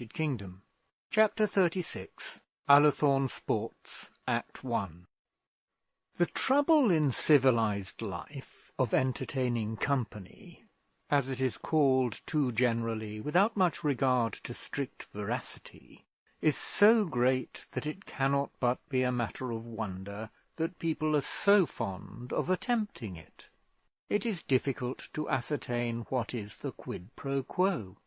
United Kingdom. Chapter 36. Ullathorne Sports, Act 1. The trouble in civilized life of entertaining company, as it is called too generally without much regard to strict veracity, is so great that it cannot but be a matter of wonder that people are so fond of attempting it. It is difficult to ascertain what is the quid pro quo.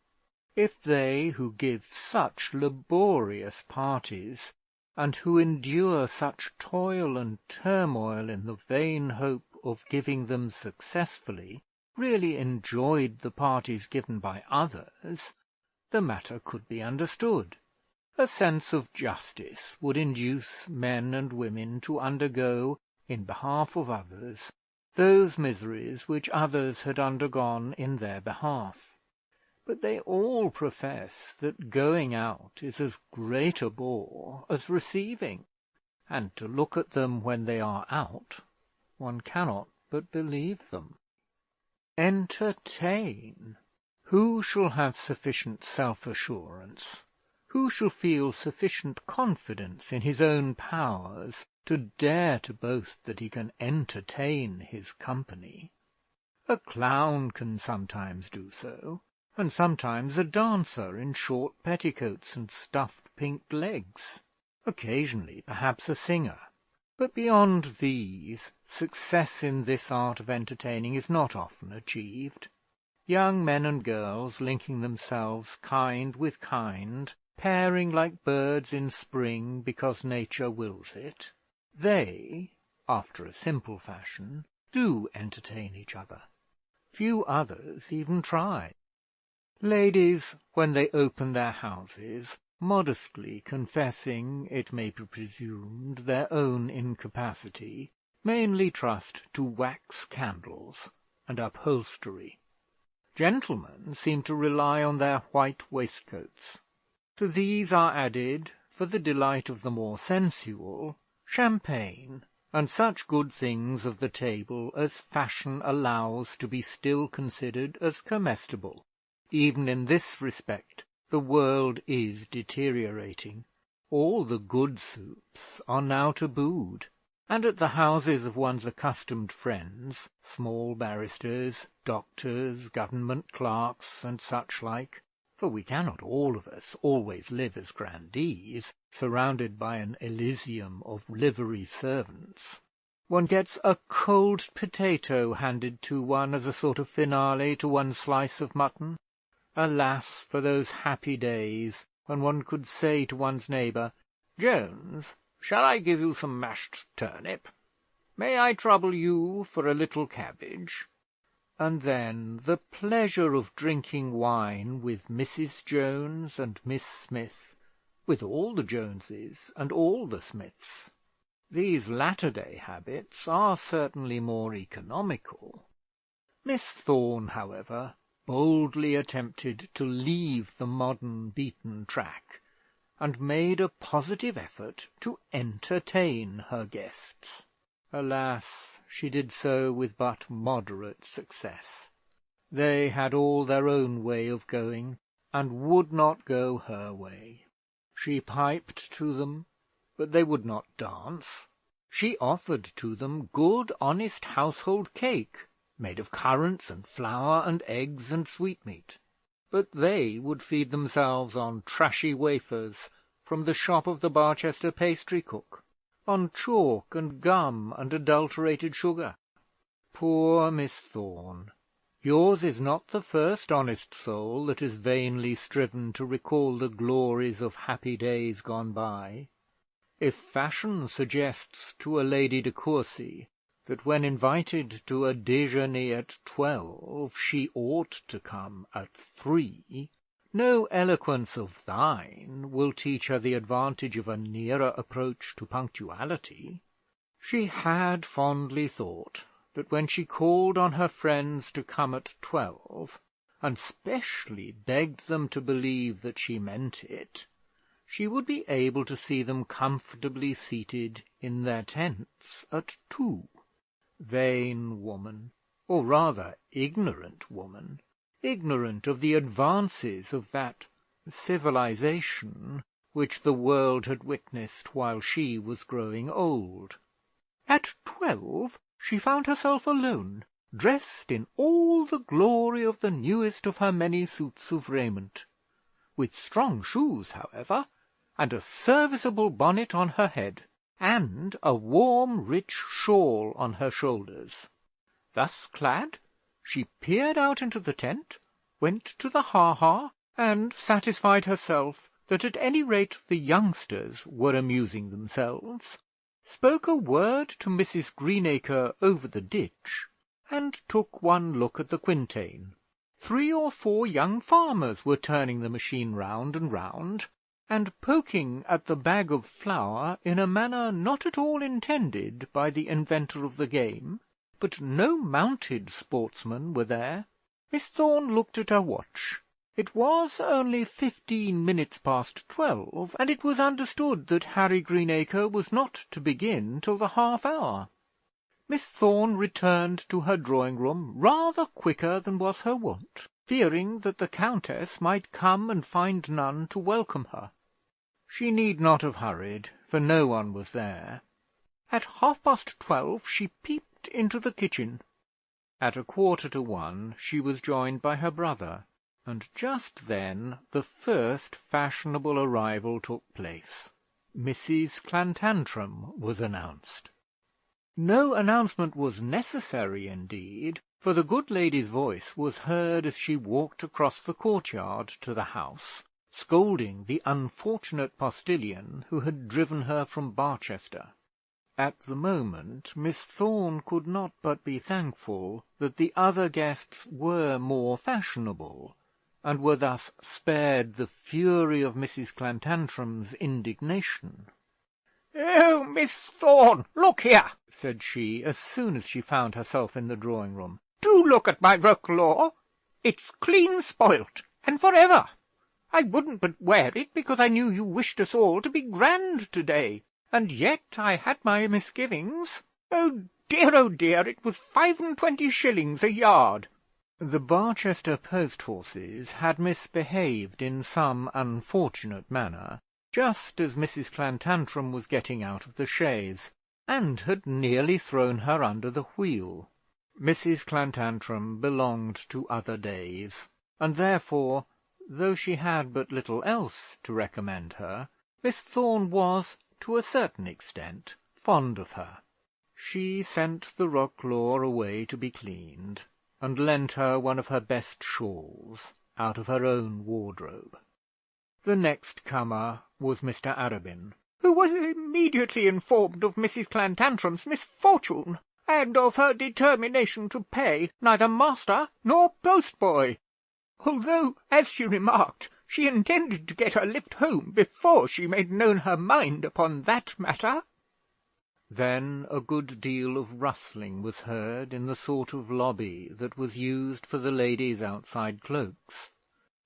If they who give such laborious parties, and who endure such toil and turmoil in the vain hope of giving them successfully, really enjoyed the parties given by others, the matter could be understood. A sense of justice would induce men and women to undergo, in behalf of others, those miseries which others had undergone in their behalf. But they all profess that going out is as great a bore as receiving, and to look at them when they are out, one cannot but believe them. Entertain! Who shall have sufficient self-assurance? Who shall feel sufficient confidence in his own powers to dare to boast that he can entertain his company? A clown can sometimes do so, and sometimes a dancer in short petticoats and stuffed pink legs, occasionally perhaps a singer. But beyond these, success in this art of entertaining is not often achieved. Young men and girls linking themselves kind with kind, pairing like birds in spring because nature wills it, they, after a simple fashion, do entertain each other. Few others even try. Ladies, when they open their houses, modestly confessing, it may be presumed, their own incapacity, mainly trust to wax candles and upholstery. Gentlemen seem to rely on their white waistcoats. To these are added, for the delight of the more sensual, champagne, and such good things of the table as fashion allows to be still considered as comestible. Even in this respect the world is deteriorating. All the good soups are now tabooed, and at the houses of one's accustomed friends, small barristers, doctors, government clerks, and such like, for we cannot all of us always live as grandees, surrounded by an Elysium of livery servants, one gets a cold potato handed to one as a sort of finale to one's slice of mutton. Alas for those happy days when one could say to one's neighbour, "Jones, shall I give you some mashed turnip? May I trouble you for a little cabbage?" And then the pleasure of drinking wine with Mrs. Jones and Miss Smith, with all the Joneses and all the Smiths. These latter-day habits are certainly more economical. Miss Thorne, however, boldly attempted to leave the modern beaten track, and made a positive effort to entertain her guests. Alas, she did so with but moderate success. They had all their own way of going, and would not go her way. She piped to them, but they would not dance. She offered to them good honest household cake, made of currants and flour and eggs and sweetmeat, but they would feed themselves on trashy wafers from the shop of the Barchester pastry cook, on chalk and gum and adulterated sugar. Poor Miss Thorne! Yours is not the first honest soul that has vainly striven to recall the glories of happy days gone by. If fashion suggests to a Lady de Courcy that when invited to a déjeuner at 12 she ought to come at 3, no eloquence of thine will teach her the advantage of a nearer approach to punctuality. She had fondly thought that when she called on her friends to come at 12, and specially begged them to believe that she meant it, she would be able to see them comfortably seated in their tents at 2. Vain woman, or rather ignorant woman, ignorant of the advances of that civilization which the world had witnessed while she was growing old. At 12 she found herself alone, dressed in all the glory of the newest of her many suits of raiment, with strong shoes, however, and a serviceable bonnet on her head, and a warm rich shawl on her shoulders. Thus clad, she peered out into the tent, went to the ha-ha, and satisfied herself that at any rate the youngsters were amusing themselves, spoke a word to Mrs. Greenacre over the ditch, and took one look at the quintain. 3 or 4 young farmers were turning the machine round and round, and poking at the bag of flour in a manner not at all intended by the inventor of the game, but no mounted sportsmen were there. Miss Thorne looked at her watch. It was only 15 minutes past 12, and it was understood that Harry Greenacre was not to begin till the half-hour. Miss Thorne returned to her drawing-room rather quicker than was her wont, fearing that the countess might come and find none to welcome her. She need not have hurried, for no one was there. At 12:30 she peeped into the kitchen. At 1:45 she was joined by her brother, and just then the first fashionable arrival took place. Mrs. Clantantram was announced. No announcement was necessary, indeed, for the good lady's voice was heard as she walked across the courtyard to the house, scolding the unfortunate postilion who had driven her from Barchester. At the moment, Miss Thorne could not but be thankful that the other guests were more fashionable, and were thus spared the fury of Mrs. Clantantram's indignation. "Oh, Miss Thorne, look here!" said she, as soon as she found herself in the drawing-room. "Do look at my roquelaure. It's clean spoilt, and for ever. I wouldn't but wear it because I knew you wished us all to be grand to-day, and yet I had my misgivings. Oh dear, it was 25 shillings a yard." The Barchester post-horses had misbehaved in some unfortunate manner, just as Mrs. Clantantram was getting out of the chaise, and had nearly thrown her under the wheel. Mrs. Clantantram belonged to other days, and therefore, though she had but little else to recommend her, Miss Thorne was, to a certain extent, fond of her. She sent the roquelaure away to be cleaned, and lent her one of her best shawls out of her own wardrobe. The next comer was Mr. Arabin, who was immediately informed of Mrs. Clantantram's misfortune, and of her determination to pay neither master nor postboy, although, as she remarked, she intended to get her lift home before she made known her mind upon that matter. Then a good deal of rustling was heard in the sort of lobby that was used for the ladies' outside cloaks,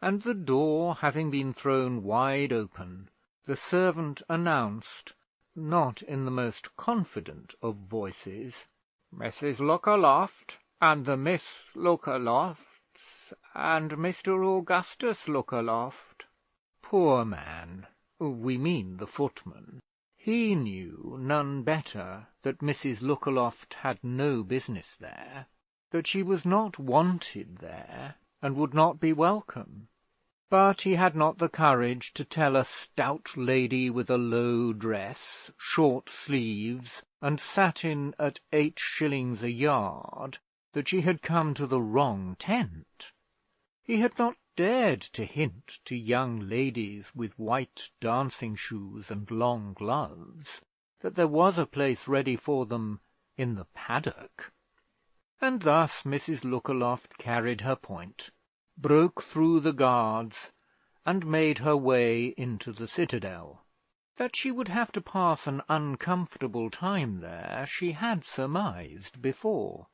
and the door having been thrown wide open, the servant announced, not in the most confident of voices, "Mrs. Lookalofts, and the Miss Lookalofts, and Mr. Augustus Lookaloft." Poor man, we mean the footman, he knew none better that Mrs. Lookaloft had no business there, that she was not wanted there, and would not be welcome. But he had not the courage to tell a stout lady with a low dress, short sleeves, and satin at 8 shillings a yard, that she had come to the wrong tent. He had not dared to hint to young ladies with white dancing shoes and long gloves that there was a place ready for them in the paddock. And thus Mrs. Lookaloft carried her point, broke through the guards, and made her way into the citadel. That she would have to pass an uncomfortable time there she had surmised before,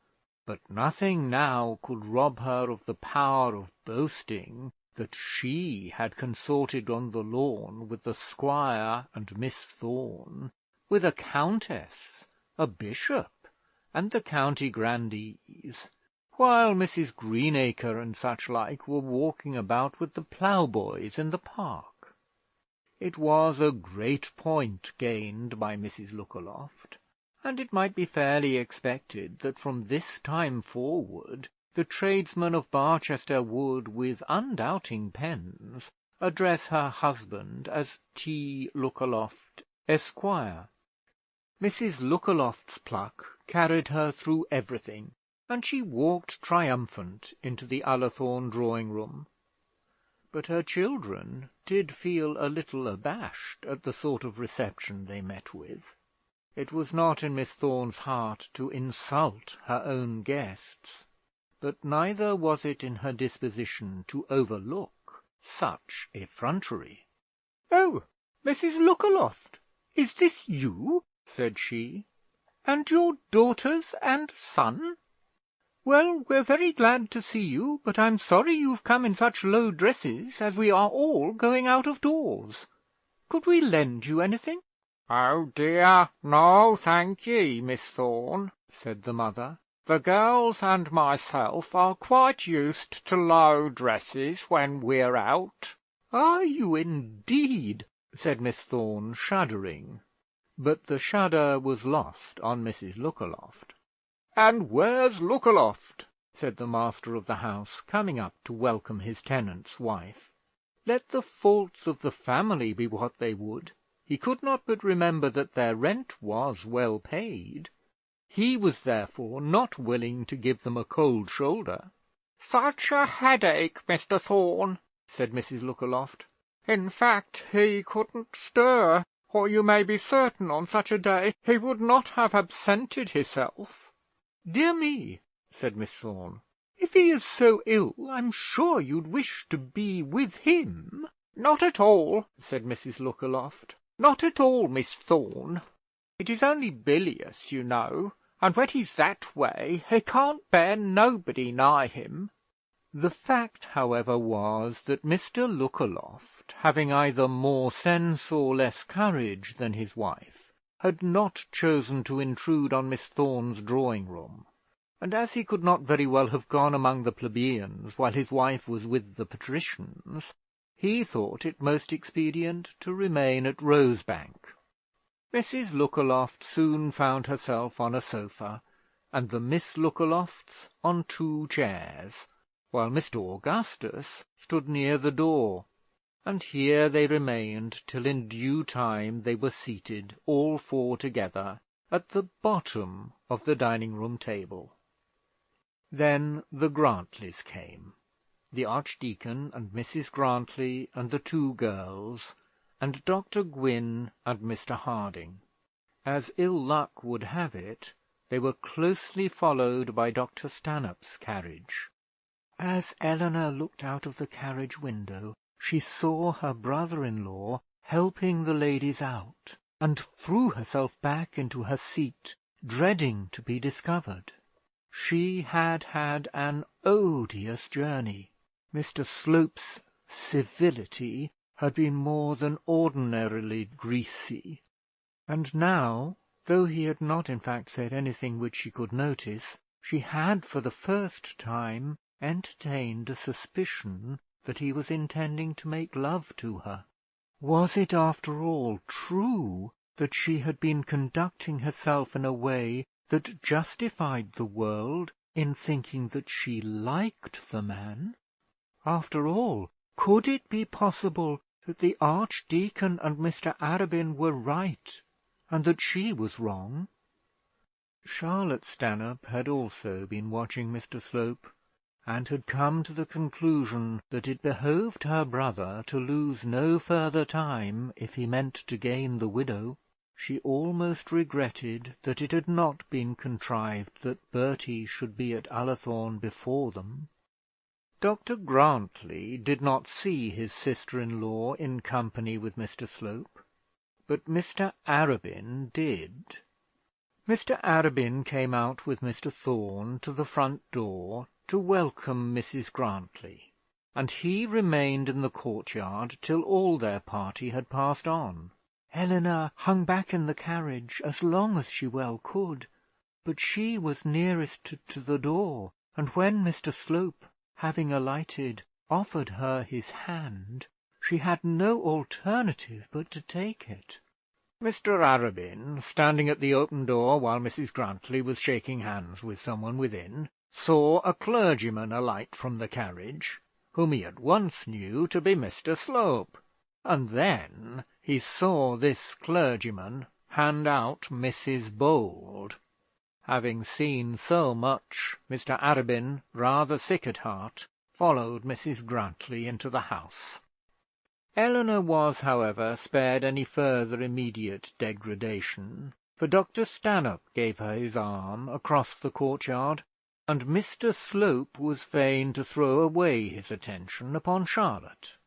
but nothing now could rob her of the power of boasting that she had consorted on the lawn with the squire and Miss Thorne, with a countess, a bishop, and the county grandees, while Mrs. Greenacre and such like were walking about with the ploughboys in the park. It was a great point gained by Mrs. Lookaloft, and it might be fairly expected that from this time forward the tradesmen of Barchester would, with undoubting pens, address her husband as T. Lookaloft, Esquire. Mrs. Lookaloft's pluck carried her through everything, and she walked triumphant into the Ullathorne drawing-room. But her children did feel a little abashed at the sort of reception they met with. It was not in Miss Thorne's heart to insult her own guests, but neither was it in her disposition to overlook such effrontery. "Oh, Mrs. Lookaloft, is this you?" said she. "And your daughters and son? Well, we're very glad to see you, but I'm sorry you've come in such low dresses, as we are all going out of doors. Could we lend you anything?" "Oh dear, no, thank ye, Miss Thorne," said the mother. "The girls and myself are quite used to low dresses when we're out." "Are you indeed?" said Miss Thorne, shuddering. But the shudder was lost on Mrs. Lookaloft. "And where's Lookaloft?" said the master of the house, coming up to welcome his tenant's wife. Let the faults of the family be what they would, he could not but remember that their rent was well paid. He was therefore not willing to give them a cold shoulder. "Such a headache, Mr. Thorne," said Mrs. Lookaloft. "In fact, he couldn't stir, or you may be certain on such a day he would not have absented himself." "Dear me," said Miss Thorne, "if he is so ill, I'm sure you'd wish to be with him." "Not at all," said Mrs. Lookaloft. "Not at all, Miss Thorne. It is only bilious, you know, and when he's that way, he can't bear nobody nigh him." The fact, however, was that Mr. Lookaloft, having either more sense or less courage than his wife, had not chosen to intrude on Miss Thorne's drawing-room, and as he could not very well have gone among the plebeians while his wife was with the patricians, he thought it most expedient to remain at Rosebank. Mrs. Lookaloft soon found herself on a sofa, and the Miss Lookalofts on 2 chairs, while Mr. Augustus stood near the door, and here they remained till in due time they were seated, all 4 together, at the bottom of the dining-room table. Then the Grantlys came, the Archdeacon and Mrs. Grantley and the 2 girls, and Dr. Gwynn and Mr. Harding. As ill luck would have it, they were closely followed by Dr. Stanhope's carriage. As Eleanor looked out of the carriage window, she saw her brother-in-law helping the ladies out, and threw herself back into her seat, dreading to be discovered. She had had an odious journey. Mr. Slope's civility had been more than ordinarily greasy, and now, though he had not in fact said anything which she could notice, she had for the first time entertained a suspicion that he was intending to make love to her. Was it after all true that she had been conducting herself in a way that justified the world in thinking that she liked the man? After all, could it be possible that the Archdeacon and Mr. Arabin were right, and that she was wrong? Charlotte Stanhope had also been watching Mr. Slope, and had come to the conclusion that it behoved her brother to lose no further time if he meant to gain the widow. She almost regretted that it had not been contrived that Bertie should be at Ullathorne before them. Dr. Grantley did not see his sister-in-law in company with Mr. Slope, but Mr. Arabin did. Mr. Arabin came out with Mr. Thorne to the front door to welcome Mrs. Grantley, and he remained in the courtyard till all their party had passed on. Eleanor hung back in the carriage as long as she well could, but she was nearest to the door, and when Mr Slope, having alighted, offered her his hand, she had no alternative but to take it. Mr Arabin, standing at the open door while Mrs Grantly was shaking hands with someone within, saw a clergyman alight from the carriage, whom he at once knew to be Mr Slope, and then he saw this clergyman hand out Mrs Bold. Having seen so much, Mr Arabin, rather sick at heart, followed Mrs Grantly into the house. Eleanor was, however, spared any further immediate degradation, for Dr Stanhope gave her his arm across the courtyard, and Mr Slope was fain to throw away his attention upon Charlotte.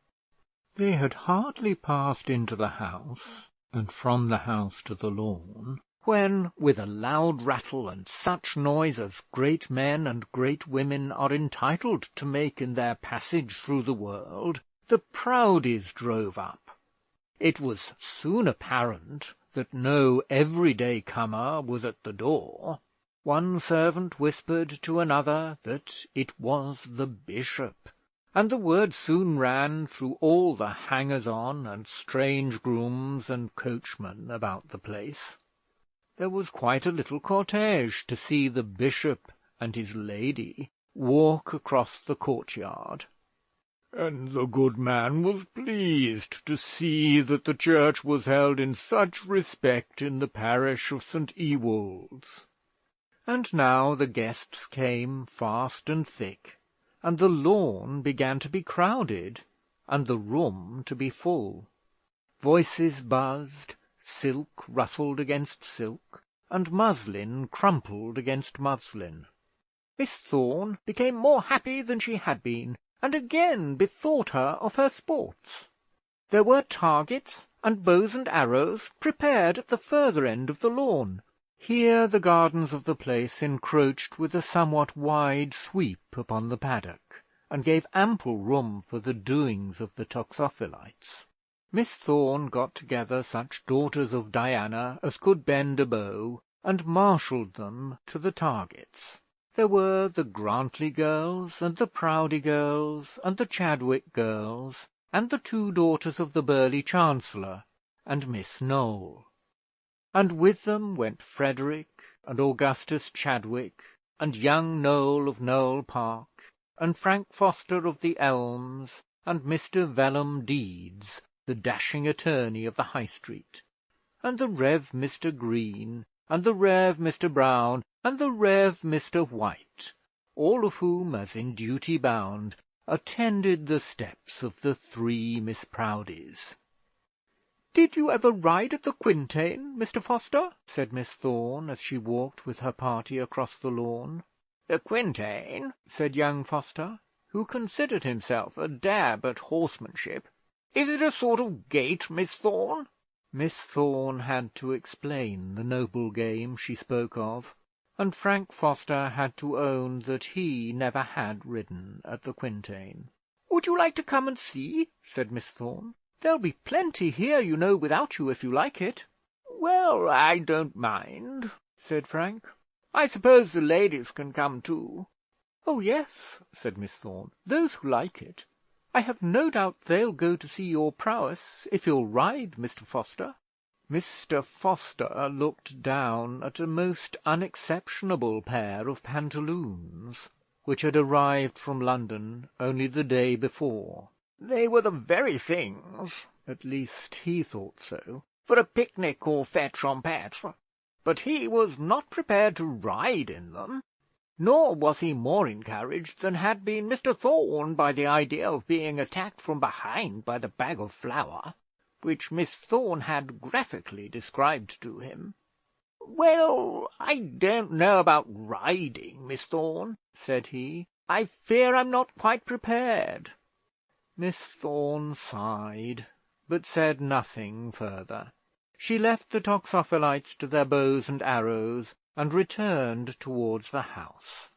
They had hardly passed into the house, and from the house to the lawn, when, with a loud rattle and such noise as great men and great women are entitled to make in their passage through the world, the Proudies drove up. It was soon apparent that no everyday comer was at the door. One servant whispered to another that it was the bishop, and the word soon ran through all the hangers-on and strange grooms and coachmen about the place. There was quite a little cortège to see the bishop and his lady walk across the courtyard, and the good man was pleased to see that the church was held in such respect in the parish of St Ewold's. And now the guests came fast and thick, and the lawn began to be crowded, and the room to be full. Voices buzzed, silk rustled against silk, and muslin crumpled against muslin. Miss Thorne became more happy than she had been, and again bethought her of her sports. There were targets and bows and arrows prepared at the further end of the lawn. Here the gardens of the place encroached with a somewhat wide sweep upon the paddock, and gave ample room for the doings of the toxophilites. Miss Thorne got together such daughters of Diana as could bend a bow, and marshalled them to the targets. There were the Grantly girls, and the Proudie girls, and the Chadwick girls, and the two daughters of the Burley chancellor, and Miss Knowle. And with them went Frederick, and Augustus Chadwick, and young Knowle of Knowle Park, and Frank Foster of the Elms, and Mr Vellum Deeds, the dashing attorney of the High Street, and the Rev. Mr Green, and the Rev. Mr Brown, and the Rev. Mr White, all of whom, as in duty bound, attended the steps of the three Miss Proudies. "Did you ever ride at the Quintain, Mr Foster?" said Miss Thorne, as she walked with her party across the lawn. "The Quintain?" said young Foster, who considered himself a dab at horsemanship. "Is it a sort of gate, Miss Thorne?" Miss Thorne had to explain the noble game she spoke of, and Frank Foster had to own that he never had ridden at the Quintain. "Would you like to come and see?" said Miss Thorne. "There'll be plenty here, you know, without you, if you like it." "Well, I don't mind," said Frank. "I suppose the ladies can come too." "Oh yes," said Miss Thorne, "those who like it. I have no doubt they'll go to see your prowess, if you'll ride, Mr Foster." Mr Foster looked down at a most unexceptionable pair of pantaloons, which had arrived from London only the day before. They were the very things, at least he thought so, for a picnic or fête champêtre, but he was not prepared to ride in them. Nor was he more encouraged than had been Mr Thorne by the idea of being attacked from behind by the bag of flour, which Miss Thorne had graphically described to him. "Well, I don't know about riding, Miss Thorne," said he. "I fear I'm not quite prepared." Miss Thorne sighed, but said nothing further. She left the toxophilites to their bows and arrows, and returned towards the house.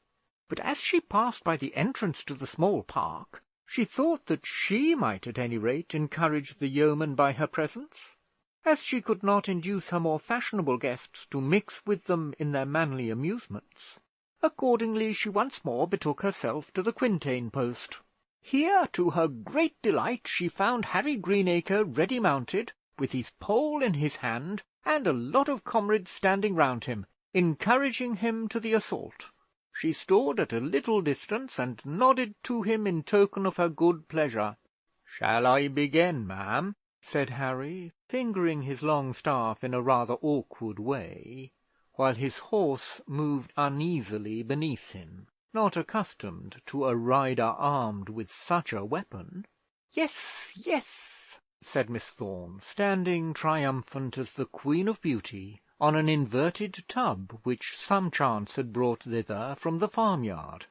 But as she passed by the entrance to the small park, she thought that she might at any rate encourage the yeomen by her presence. As she could not induce her more fashionable guests to mix with them in their manly amusements, Accordingly, she once more betook herself to the quintain post. Here, to her great delight, she found Harry Greenacre ready mounted, with his pole in his hand, and a lot of comrades standing round him, encouraging him to the assault. She stood at a little distance, and nodded to him in token of her good pleasure. "Shall I begin, ma'am?" said Harry, fingering his long staff in a rather awkward way, while his horse moved uneasily beneath him, not accustomed to a rider armed with such a weapon. "Yes, yes," said Miss Thorne, standing triumphant as the Queen of Beauty on an inverted tub which some chance had brought thither from the farmyard.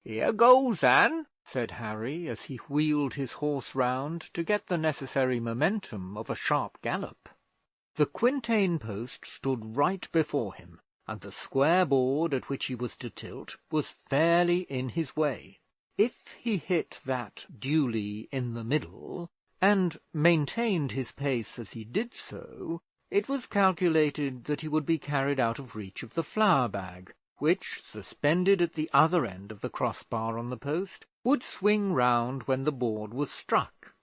"Here goes, then," said Harry, as he wheeled his horse round to get the necessary momentum of a sharp gallop. The quintain post stood right before him, and the square board at which he was to tilt was fairly in his way. If he hit that duly in the middle, and maintained his pace as he did so, it was calculated that he would be carried out of reach of the flour bag, which, suspended at the other end of the crossbar on the post, would swing round when the board was struck.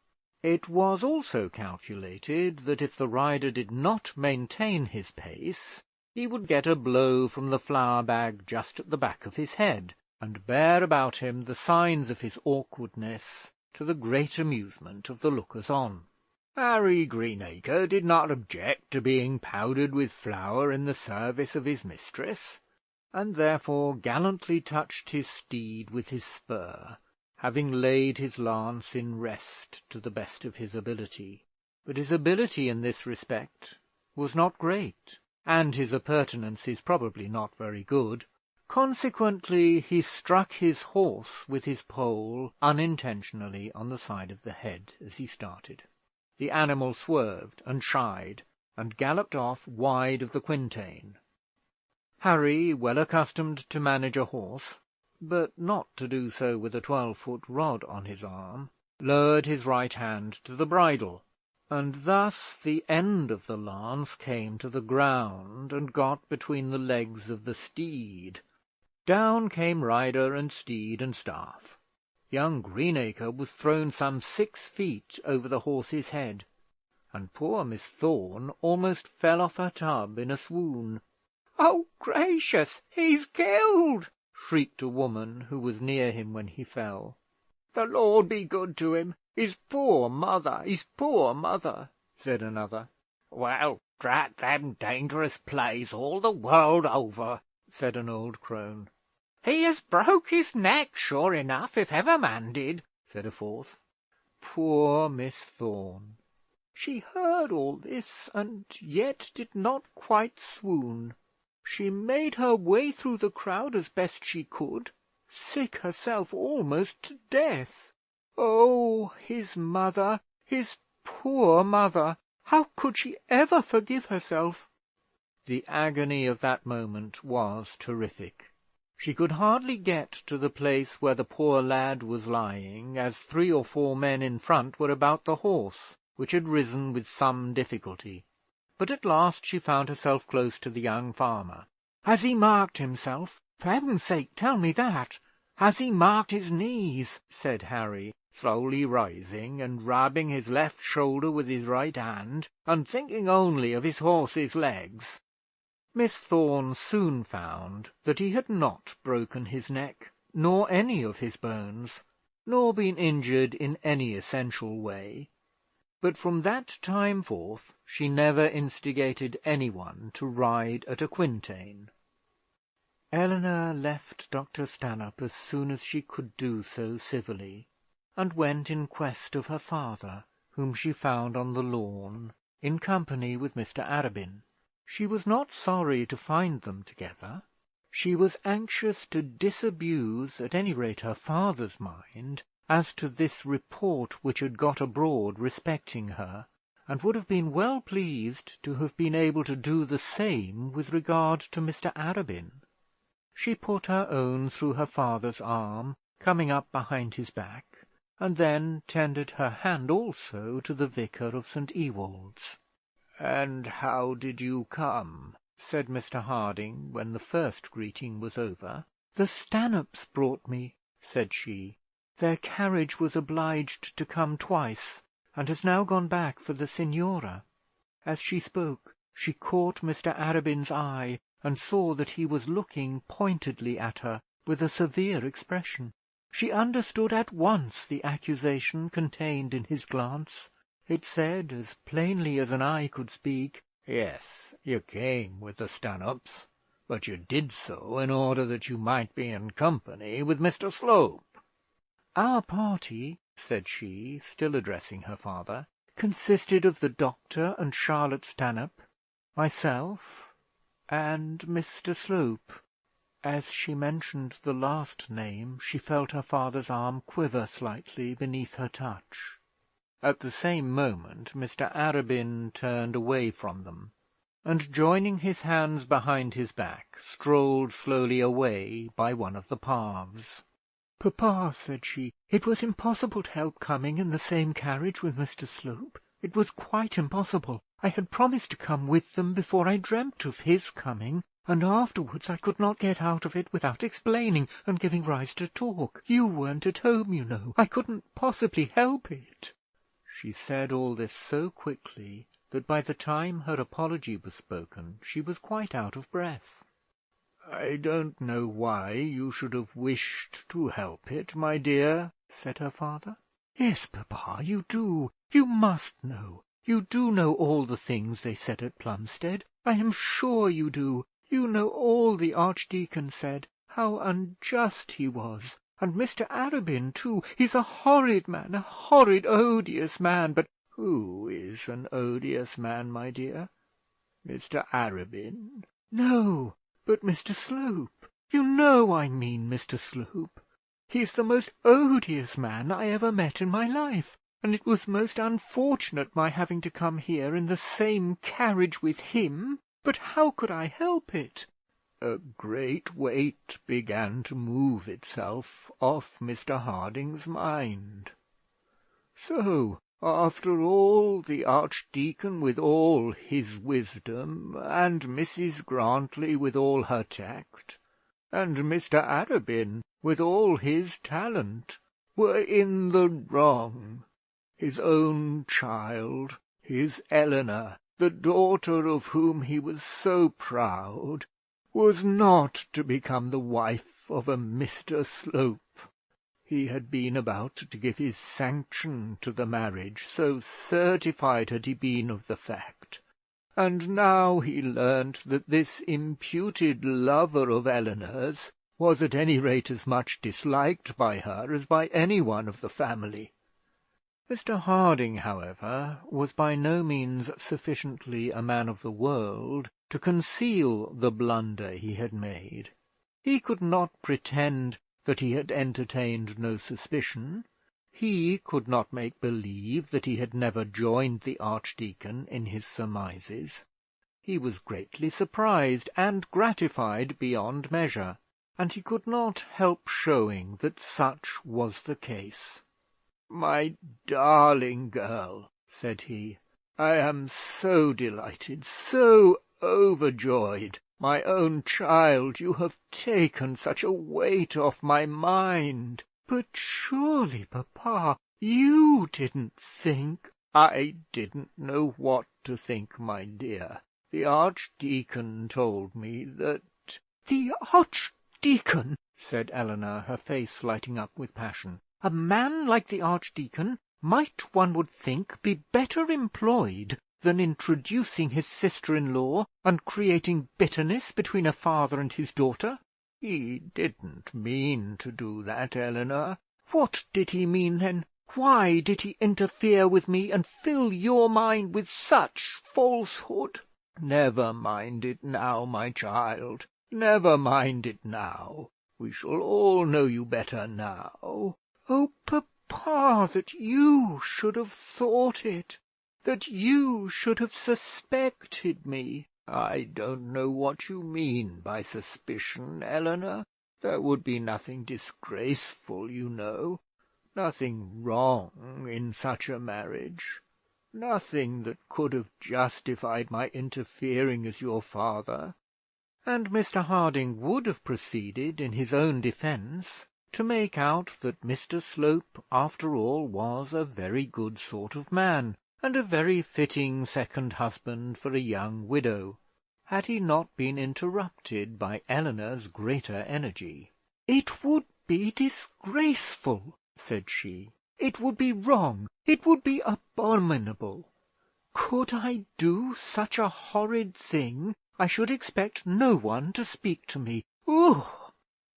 It was also calculated that if the rider did not maintain his pace, he would get a blow from the flour bag just at the back of his head, and bear about him the signs of his awkwardness, to the great amusement of the lookers-on. Harry Greenacre did not object to being powdered with flour in the service of his mistress, and therefore gallantly touched his steed with his spur, having laid his lance in rest to the best of his ability. But his ability in this respect was not great, and his appurtenances probably not very good. Consequently, he struck his horse with his pole unintentionally on the side of the head as he started. The animal swerved and shied, and galloped off wide of the quintain. Harry, well accustomed to manage a horse, but not to do so with a 12-foot rod on his arm, lowered his right hand to the bridle, and thus the end of the lance came to the ground and got between the legs of the steed. Down came rider and steed and staff. Young Greenacre was thrown some 6 feet over the horse's head, and poor Miss Thorne almost fell off her tub in a swoon. "Oh, gracious! He's killed!" shrieked a woman who was near him when he fell. "The Lord be good to him! His poor mother! His poor mother!" said another. "Well, drat them dangerous plays all the world over!" said an old crone. "He has broke his neck, sure enough, if ever man did," said a fourth. Poor Miss Thorne! She heard all this, and yet did not quite swoon. She made her way through the crowd as best she could, sick herself almost to death. Oh, his mother, his poor mother! How could she ever forgive herself? The agony of that moment was terrific. She could hardly get to the place where the poor lad was lying, as 3 or 4 men in front were about the horse, which had risen with some difficulty. But at last she found herself close to the young farmer. "Has he marked himself? For heaven's sake, tell me that! Has he marked his knees?" said Harry, slowly rising and rubbing his left shoulder with his right hand, and thinking only of his horse's legs. Miss Thorne soon found that he had not broken his neck, nor any of his bones, nor been injured in any essential way. But from that time forth she never instigated any one to ride at a quintain. Eleanor left Dr. Stanhope as soon as she could do so civilly, and went in quest of her father, whom she found on the lawn, in company with Mr. Arabin. She was not sorry to find them together. She was anxious to disabuse, at any rate, her father's mind as to this report which had got abroad respecting her, and would have been well pleased to have been able to do the same with regard to Mr. Arabin. She put her own through her father's arm, coming up behind his back, and then tendered her hand also to the vicar of St. Ewald's. "And how did you come?" said Mr. Harding, when the first greeting was over. "The Stanhopes brought me," said she. "Their carriage was obliged to come twice, and has now gone back for the Signora." As she spoke, she caught Mr. Arabin's eye, and saw that he was looking pointedly at her with a severe expression. She understood at once the accusation contained in his glance. It said, as plainly as an eye could speak, "Yes, you came with the Stanhopes, but you did so in order that you might be in company with Mr. Slope." "Our party," said she, still addressing her father, "consisted of the doctor and Charlotte Stanhope, myself, and Mr. Slope." As she mentioned the last name, she felt her father's arm quiver slightly beneath her touch. At the same moment Mr. Arabin turned away from them, and, joining his hands behind his back, strolled slowly away by one of the paths. "Papa," said she, "it was impossible to help coming in the same carriage with Mr. Slope. It was quite impossible. I had promised to come with them before I dreamt of his coming, and afterwards I could not get out of it without explaining and giving rise to talk. You weren't at home, you know. I couldn't possibly help it." She said all this so quickly that by the time her apology was spoken she was quite out of breath. "I don't know why you should have wished to help it, my dear," said her father. "Yes, papa, you do. You must know. You do know all the things they said at Plumstead. I am sure you do. You know all the archdeacon said, how unjust he was. And Mr. Arabin, too. He's a horrid man, a horrid, odious man. But who is an odious man, my dear? Mr. Arabin?" "No, but Mr. Slope. You know I mean Mr. Slope. He's the most odious man I ever met in my life, and it was most unfortunate my having to come here in the same carriage with him. But how could I help it?" A great weight began to move itself off Mr. Harding's mind. So, after all, the archdeacon with all his wisdom, and Mrs. Grantly with all her tact, and Mr. Arabin with all his talent, were in the wrong. His own child, his Eleanor, the daughter of whom he was so proud, was not to become the wife of a Mr. Slope. He had been about to give his sanction to the marriage, so certified had he been of the fact, and now he learnt that this imputed lover of Eleanor's was at any rate as much disliked by her as by any one of the family. Mr. Harding, however, was by no means sufficiently a man of the world to conceal the blunder he had made. He could not pretend that he had entertained no suspicion. He could not make believe that he had never joined the archdeacon in his surmises. He was greatly surprised and gratified beyond measure, and he could not help showing that such was the case. "My darling girl," said he, "I am so delighted, so overjoyed. My own child, you have taken such a weight off my mind." "But surely, papa, you didn't think—" "I didn't know what to think, my dear. The archdeacon told me that—" "The archdeacon!" said Eleanor, her face lighting up with passion. "A man like the archdeacon might, one would think, be better employed than introducing his sister-in-law and creating bitterness between a father and his daughter." "He didn't mean to do that, Eleanor." "What did he mean, then? Why did he interfere with me and fill your mind with such falsehood?" "Never mind it now, my child. Never mind it now. We shall all know you better now." "Oh, papa, that you should have thought it! That you should have suspected me!" "I don't know what you mean by suspicion, Eleanor. There would be nothing disgraceful, you know, nothing wrong in such a marriage, nothing that could have justified my interfering as your father. and Mr Harding would have proceeded in his own defence to make out that Mr Slope, after all, was a very good sort of man, and a very fitting second husband for a young widow, had he not been interrupted by Eleanor's greater energy. "It would be disgraceful," said she. "It would be wrong. It would be abominable. Could I do such a horrid thing, I should expect no one to speak to me. Ugh!"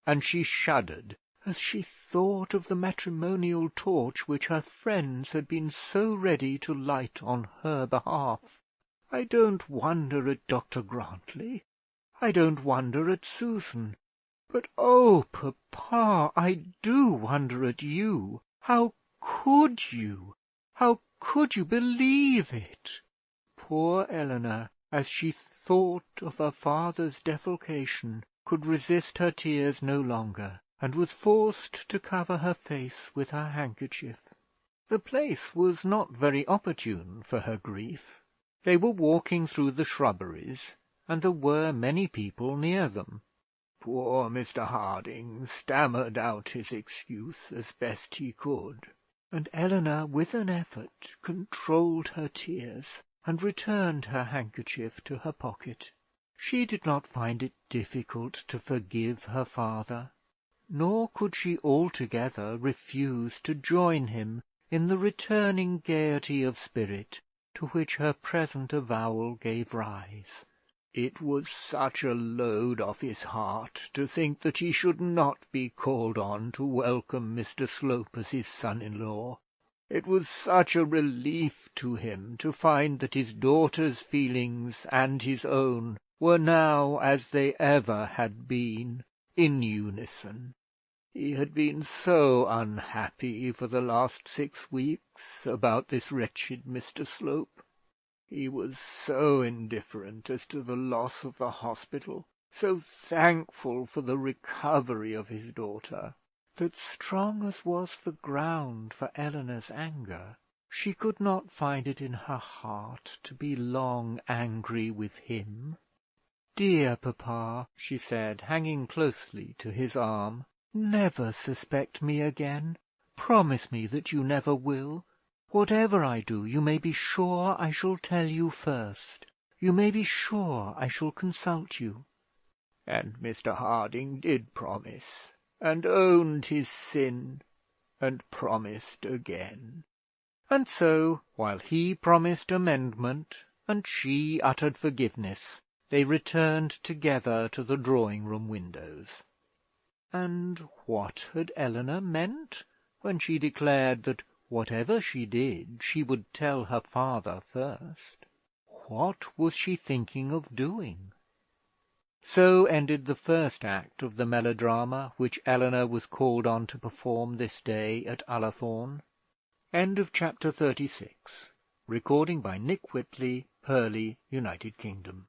And she shuddered as she thought of the matrimonial torch which her friends had been so ready to light on her behalf. "I don't wonder at Dr Grantly. I don't wonder at Susan. But, oh, papa, I do wonder at you. How could you? How could you believe it?" Poor Eleanor, as she thought of her father's defalcation, could resist her tears no longer, and was forced to cover her face with her handkerchief. The place was not very opportune for her grief. They were walking through the shrubberies, and there were many people near them. Poor Mr Harding stammered out his excuse as best he could, and Eleanor, with an effort, controlled her tears, and returned her handkerchief to her pocket. She did not find it difficult to forgive her father, nor could she altogether refuse to join him in the returning gaiety of spirit to which her present avowal gave rise. It was such a load off his heart to think that he should not be called on to welcome Mr Slope as his son-in-law. It was such a relief to him to find that his daughter's feelings and his own were now, as they ever had been, in unison. He had been so unhappy for the last 6 weeks about this wretched Mr Slope. He was so indifferent as to the loss of the hospital, so thankful for the recovery of his daughter, that, strong as was the ground for Eleanor's anger, she could not find it in her heart to be long angry with him. "Dear papa," she said, hanging closely to his arm, "never suspect me again. Promise me that you never will. Whatever I do, you may be sure I shall tell you first. You may be sure I shall consult you." And Mr Harding did promise, and owned his sin, and promised again. And so, while he promised amendment, and she uttered forgiveness, they returned together to the drawing-room windows. And what had Eleanor meant when she declared that whatever she did, she would tell her father first? What was she thinking of doing? So ended the first act of the melodrama which Eleanor was called on to perform this day at Ullathorne. End of chapter 36. Recording by Nick Whitley, Purley, United Kingdom.